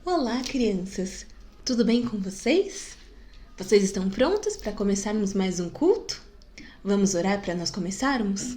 Olá, crianças! Tudo bem com vocês? Vocês estão prontos para começarmos mais um culto? Vamos orar para nós começarmos?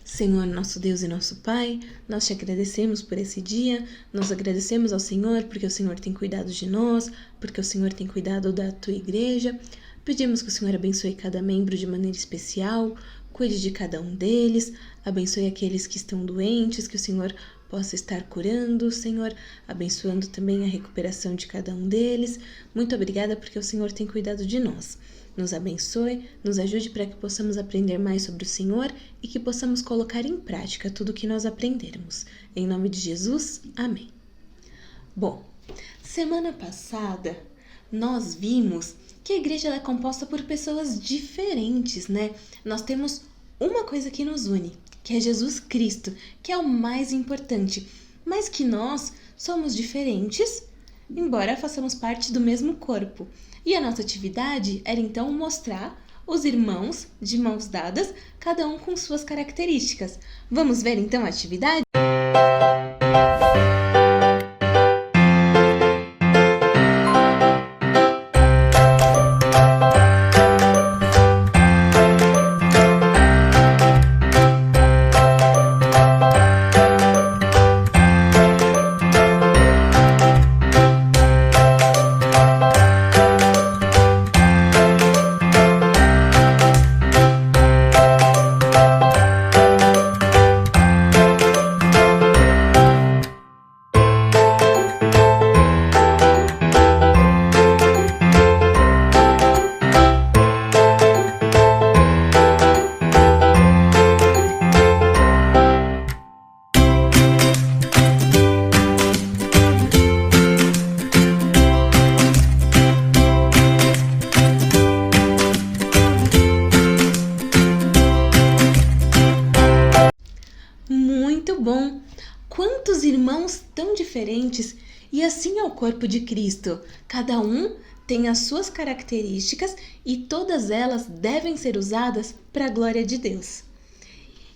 Senhor, nosso Deus e nosso Pai, nós te agradecemos por esse dia, nós agradecemos ao Senhor porque o Senhor tem cuidado de nós, porque o Senhor tem cuidado da tua igreja. Pedimos que o Senhor abençoe cada membro de maneira especial, cuide de cada um deles, abençoe aqueles que estão doentes, que o Senhor possa estar curando, Senhor, abençoando também a recuperação de cada um deles. Muito obrigada porque o Senhor tem cuidado de nós. Nos abençoe, nos ajude para que possamos aprender mais sobre o Senhor e que possamos colocar em prática tudo o que nós aprendermos. Em nome de Jesus, amém. Bom, semana passada nós vimos que a igreja é composta por pessoas diferentes, né? Nós temos uma coisa que nos une, que é Jesus Cristo, que é o mais importante, mas que nós somos diferentes, embora façamos parte do mesmo corpo. E a nossa atividade era então mostrar os irmãos de mãos dadas, cada um com suas características. Vamos ver então a atividade? Muito bom! Quantos irmãos tão diferentes, e assim é o corpo de Cristo. Cada um tem as suas características e todas elas devem ser usadas para a glória de Deus.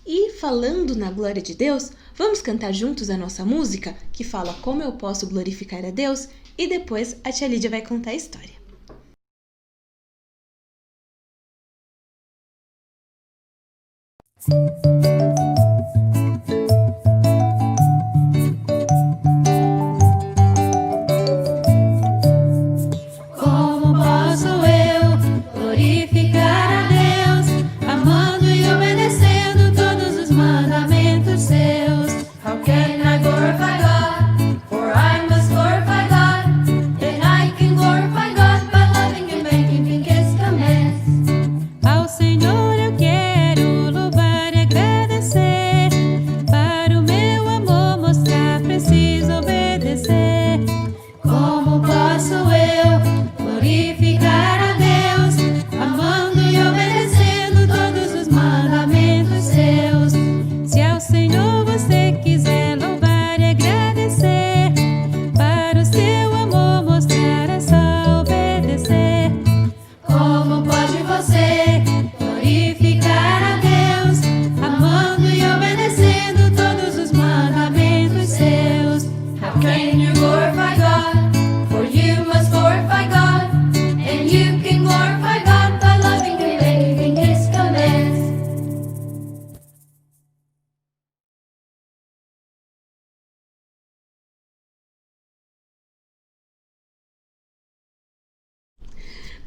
E falando na glória de Deus, vamos cantar juntos a nossa música que fala como eu posso glorificar a Deus e depois a tia Lídia vai contar a história.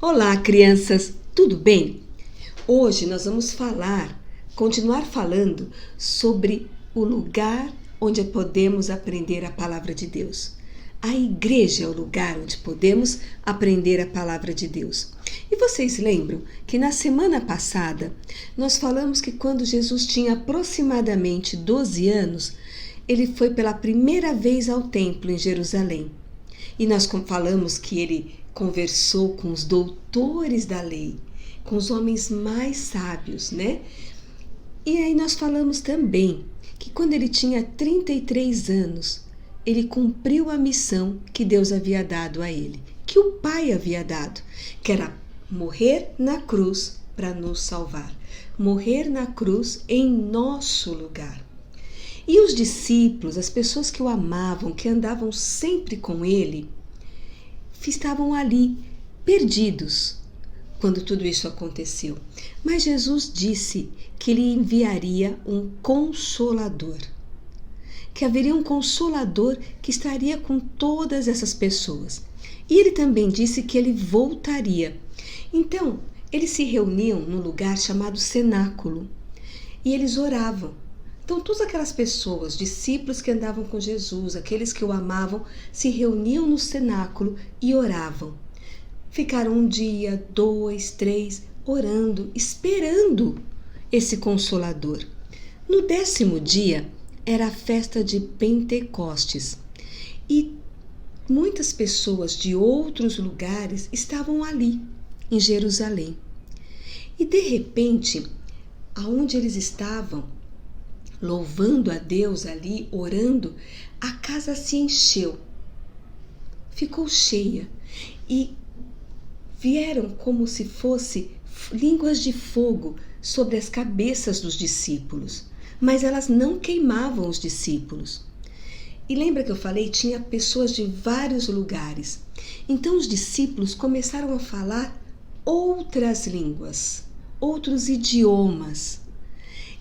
Olá, crianças, tudo bem? Hoje nós vamos continuar falando sobre o lugar onde podemos aprender a palavra de Deus. A igreja é o lugar onde podemos aprender a palavra de Deus. E vocês lembram que na semana passada nós falamos que quando Jesus tinha aproximadamente 12 anos, ele foi pela primeira vez ao templo em Jerusalém. E nós falamos que ele conversou com os doutores da lei, com os homens mais sábios, né? E aí nós falamos também que quando ele tinha 33 anos, ele cumpriu a missão que Deus havia dado a ele, que o Pai havia dado, que era morrer na cruz para nos salvar, morrer na cruz em nosso lugar. E os discípulos, as pessoas que o amavam, que andavam sempre com ele, estavam ali, perdidos, quando tudo isso aconteceu. Mas Jesus disse que ele enviaria um consolador, que haveria um consolador que estaria com todas essas pessoas. E ele também disse que ele voltaria. Então, eles se reuniam num lugar chamado cenáculo e eles oravam. Então, todas aquelas pessoas, discípulos que andavam com Jesus, aqueles que o amavam, se reuniam no cenáculo e oravam. Ficaram 1 dia, 2, 3, orando, esperando esse Consolador. No 10º dia, era a festa de Pentecostes e muitas pessoas de outros lugares estavam ali, em Jerusalém. E de repente, aonde eles estavam, louvando a Deus ali, orando, a casa se encheu, ficou cheia e vieram como se fosse línguas de fogo sobre as cabeças dos discípulos, mas elas não queimavam os discípulos. E lembra que eu falei, tinha pessoas de vários lugares. Então os discípulos começaram a falar outras línguas, outros idiomas.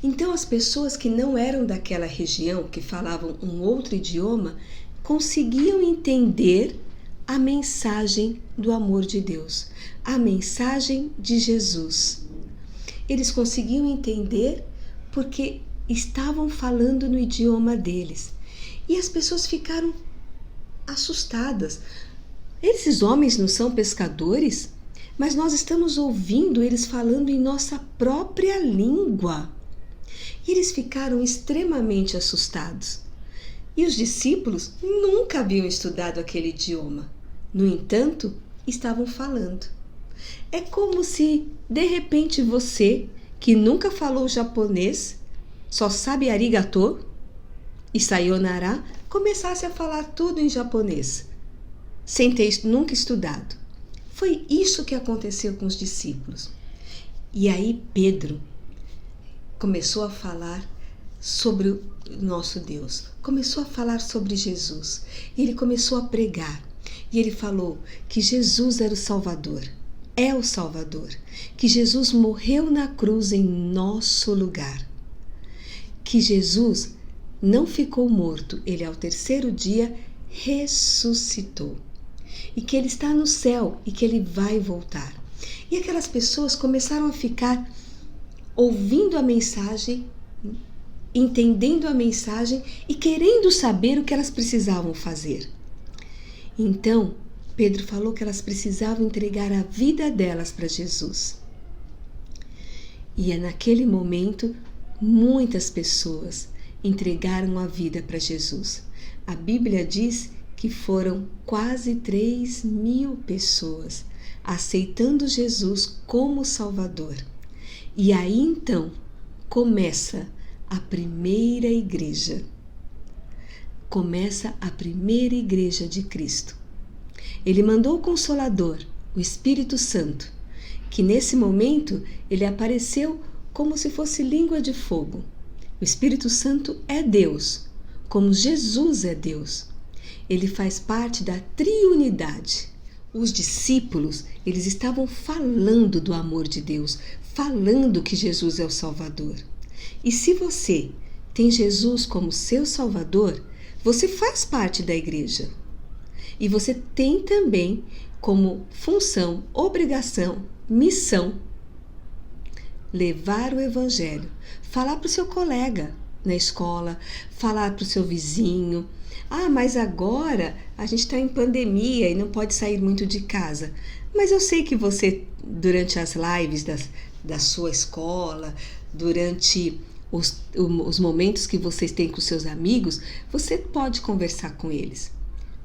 Então as pessoas que não eram daquela região, que falavam um outro idioma, conseguiam entender a mensagem do amor de Deus, a mensagem de Jesus. Eles conseguiam entender porque estavam falando no idioma deles. E as pessoas ficaram assustadas. Esses homens não são pescadores? Mas nós estamos ouvindo eles falando em nossa própria língua. E eles ficaram extremamente assustados. E os discípulos nunca haviam estudado aquele idioma. No entanto, estavam falando. É como se, de repente, você, que nunca falou japonês, só sabe arigato e sayonara, começasse a falar tudo em japonês, sem ter nunca estudado. Foi isso que aconteceu com os discípulos. E aí Pedro começou a falar sobre o nosso Deus, começou a falar sobre Jesus, e ele começou a pregar, e ele falou que Jesus era o Salvador, é o Salvador, que Jesus morreu na cruz em nosso lugar, que Jesus não ficou morto, ele ao 3º dia ressuscitou, e que ele está no céu e que ele vai voltar. E aquelas pessoas começaram a ficar ouvindo a mensagem, entendendo a mensagem e querendo saber o que elas precisavam fazer. Então, Pedro falou que elas precisavam entregar a vida delas para Jesus. E é naquele momento, muitas pessoas entregaram a vida para Jesus. A Bíblia diz que foram quase 3.000 pessoas aceitando Jesus como Salvador. E aí então começa a primeira igreja. Começa a primeira igreja de Cristo. Ele mandou o Consolador, o Espírito Santo, que nesse momento ele apareceu como se fosse língua de fogo. O Espírito Santo é Deus, como Jesus é Deus. Ele faz parte da triunidade. Os discípulos, eles estavam falando do amor de Deus, falando que Jesus é o Salvador. E se você tem Jesus como seu Salvador, você faz parte da igreja. E você tem também como função, obrigação, missão, levar o Evangelho, falar para o seu colega na escola, falar para o seu vizinho. Ah, mas agora a gente está em pandemia e não pode sair muito de casa. Mas eu sei que você, durante as lives da sua escola, durante os momentos que vocês têm com seus amigos, você pode conversar com eles,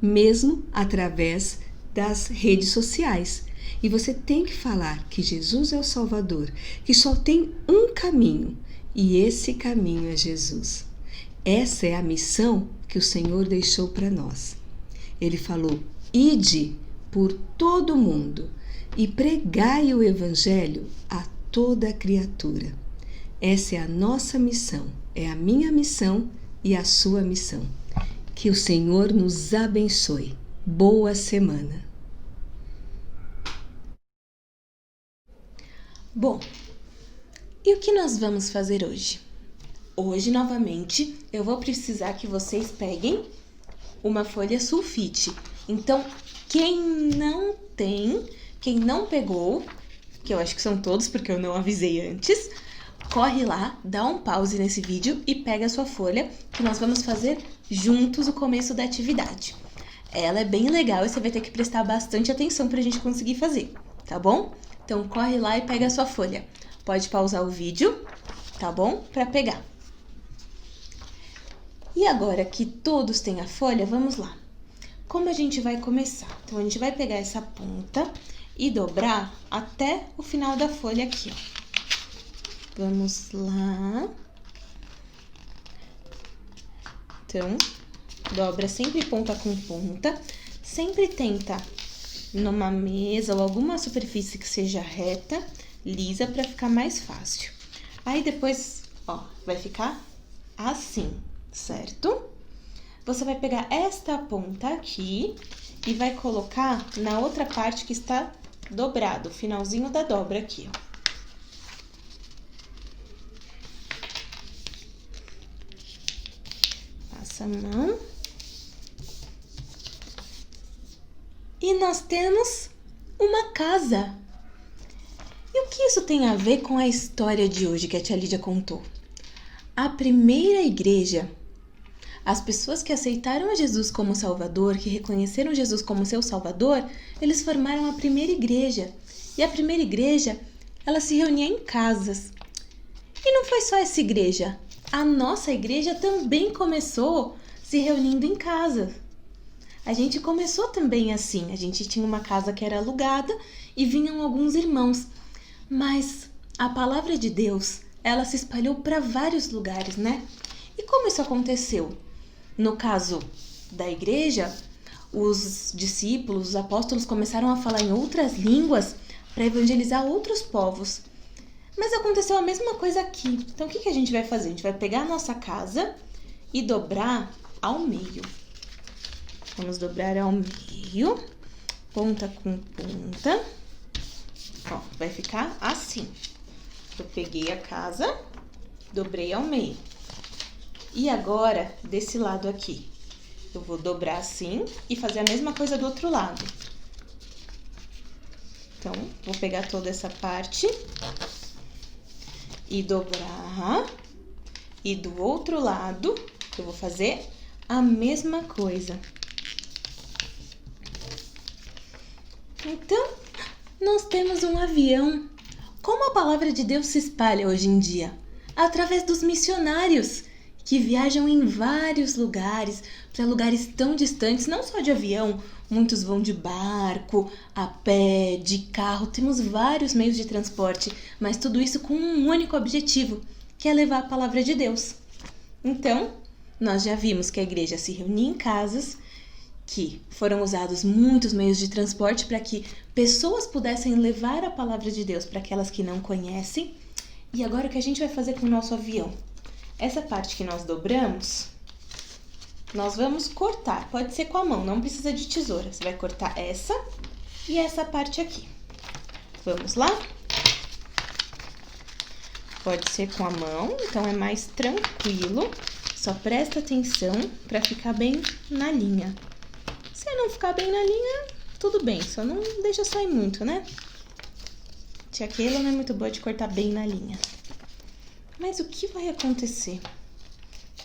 mesmo através das redes sociais. E você tem que falar que Jesus é o Salvador, que só tem um caminho, e esse caminho é Jesus. Essa é a missão que o Senhor deixou para nós. Ele falou: ide por todo o mundo, e pregai o Evangelho a toda criatura. Essa é a nossa missão, é a minha missão e a sua missão. Que o Senhor nos abençoe. Boa semana. Bom, e o que nós vamos fazer hoje? Hoje, novamente, eu vou precisar que vocês peguem uma folha sulfite. Então, quem não pegou, que eu acho que são todos porque eu não avisei antes, corre lá, dá um pause nesse vídeo e pega a sua folha, que nós vamos fazer juntos o começo da atividade. Ela é bem legal e você vai ter que prestar bastante atenção pra gente conseguir fazer, tá bom? Então, corre lá e pega a sua folha. Pode pausar o vídeo, tá bom? Pra pegar. E agora que todos têm a folha, vamos lá. Como a gente vai começar? Então, a gente vai pegar essa ponta e dobrar até o final da folha aqui, ó. Vamos lá. Então, dobra sempre ponta com ponta. Sempre tenta numa mesa ou alguma superfície que seja reta, lisa, para ficar mais fácil. Aí depois, ó, vai ficar assim, certo? Você vai pegar esta ponta aqui e vai colocar na outra parte que está dobrado, o finalzinho da dobra aqui, ó. Passa a mão. E nós temos uma casa. E o que isso tem a ver com a história de hoje que a tia Lídia contou? A primeira igreja, as pessoas que aceitaram a Jesus como Salvador, que reconheceram Jesus como seu Salvador, eles formaram a primeira igreja. E a primeira igreja, ela se reunia em casas. E não foi só essa igreja. A nossa igreja também começou se reunindo em casa. A gente começou também assim. A gente tinha uma casa que era alugada e vinham alguns irmãos. Mas a palavra de Deus, ela se espalhou para vários lugares, né? E como isso aconteceu? No caso da igreja, os discípulos, os apóstolos começaram a falar em outras línguas para evangelizar outros povos. Mas aconteceu a mesma coisa aqui. Então, o que a gente vai fazer? A gente vai pegar a nossa casa e dobrar ao meio. Vamos dobrar ao meio, ponta com ponta. Ó, vai ficar assim. Eu peguei a casa, dobrei ao meio. E agora, desse lado aqui, eu vou dobrar assim e fazer a mesma coisa do outro lado. Então, vou pegar toda essa parte e dobrar. E do outro lado, eu vou fazer a mesma coisa. Então, nós temos um avião. Como a palavra de Deus se espalha hoje em dia? Através dos missionários que viajam em vários lugares, para lugares tão distantes, não só de avião, muitos vão de barco, a pé, de carro, temos vários meios de transporte, mas tudo isso com um único objetivo, que é levar a palavra de Deus. Então, nós já vimos que a igreja se reunia em casas, que foram usados muitos meios de transporte para que pessoas pudessem levar a palavra de Deus para aquelas que não conhecem. E agora o que a gente vai fazer com o nosso avião? Essa parte que nós dobramos, nós vamos cortar. Pode ser com a mão, não precisa de tesoura. Você vai cortar essa e essa parte aqui. Vamos lá? Pode ser com a mão, então é mais tranquilo. Só presta atenção para ficar bem na linha. Se não ficar bem na linha, tudo bem, só não deixa sair muito, né? Tia Keila não é muito boa de cortar bem na linha. Mas o que vai acontecer,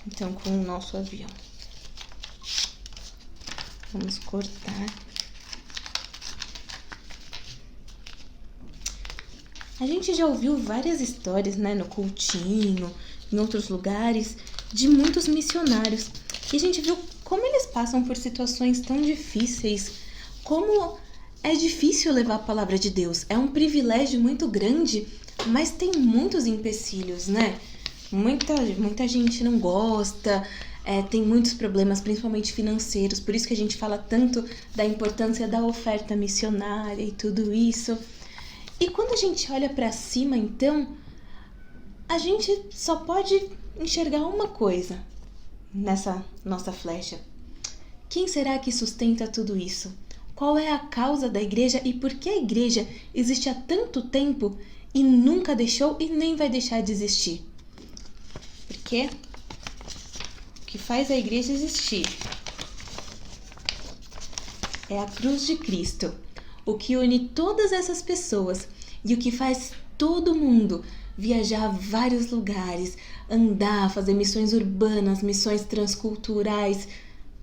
então, com o nosso avião? Vamos cortar. A gente já ouviu várias histórias, né, no cultinho, em outros lugares, de muitos missionários. E a gente viu como eles passam por situações tão difíceis, como é difícil levar a palavra de Deus. É um privilégio muito grande, mas tem muitos empecilhos, né? Muita gente não gosta, tem muitos problemas, principalmente financeiros, por isso que a gente fala tanto da importância da oferta missionária e tudo isso. E quando a gente olha para cima, então, a gente só pode enxergar uma coisa nessa nossa flecha. Quem será que sustenta tudo isso? Qual é a causa da igreja e por que a igreja existe há tanto tempo e nunca deixou e nem vai deixar de existir? Porque o que faz a igreja existir é a cruz de Cristo, o que une todas essas pessoas e o que faz todo mundo viajar a vários lugares, andar, fazer missões urbanas, missões transculturais.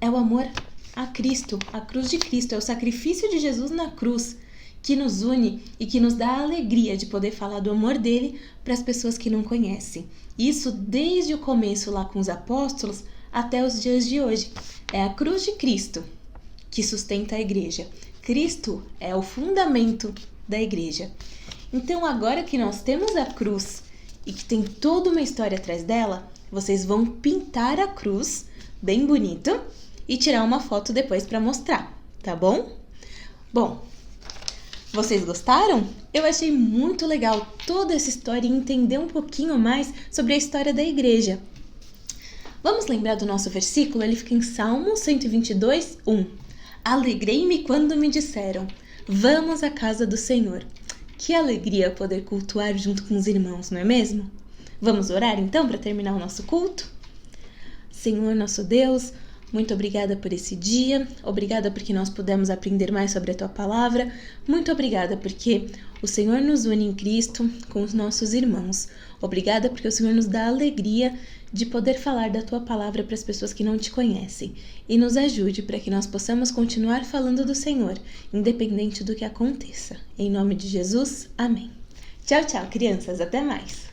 É o amor a Cristo, a cruz de Cristo, é o sacrifício de Jesus na cruz que nos une e que nos dá a alegria de poder falar do amor dele para as pessoas que não conhecem. Isso desde o começo lá com os apóstolos até os dias de hoje. É a cruz de Cristo que sustenta a igreja. Cristo é o fundamento da igreja. Então, agora que nós temos a cruz e que tem toda uma história atrás dela, vocês vão pintar a cruz bem bonito e tirar uma foto depois para mostrar, tá bom? Bom, vocês gostaram? Eu achei muito legal toda essa história e entender um pouquinho mais sobre a história da igreja. Vamos lembrar do nosso versículo? Ele fica em Salmo 122, 1. Alegrei-me quando me disseram, vamos à casa do Senhor. Que alegria poder cultuar junto com os irmãos, não é mesmo? Vamos orar então para terminar o nosso culto? Senhor nosso Deus, muito obrigada por esse dia, obrigada porque nós pudemos aprender mais sobre a Tua Palavra, muito obrigada porque o Senhor nos une em Cristo com os nossos irmãos, obrigada porque o Senhor nos dá a alegria de poder falar da Tua Palavra para as pessoas que não Te conhecem e nos ajude para que nós possamos continuar falando do Senhor, independente do que aconteça. Em nome de Jesus, amém. Tchau, tchau, crianças, até mais!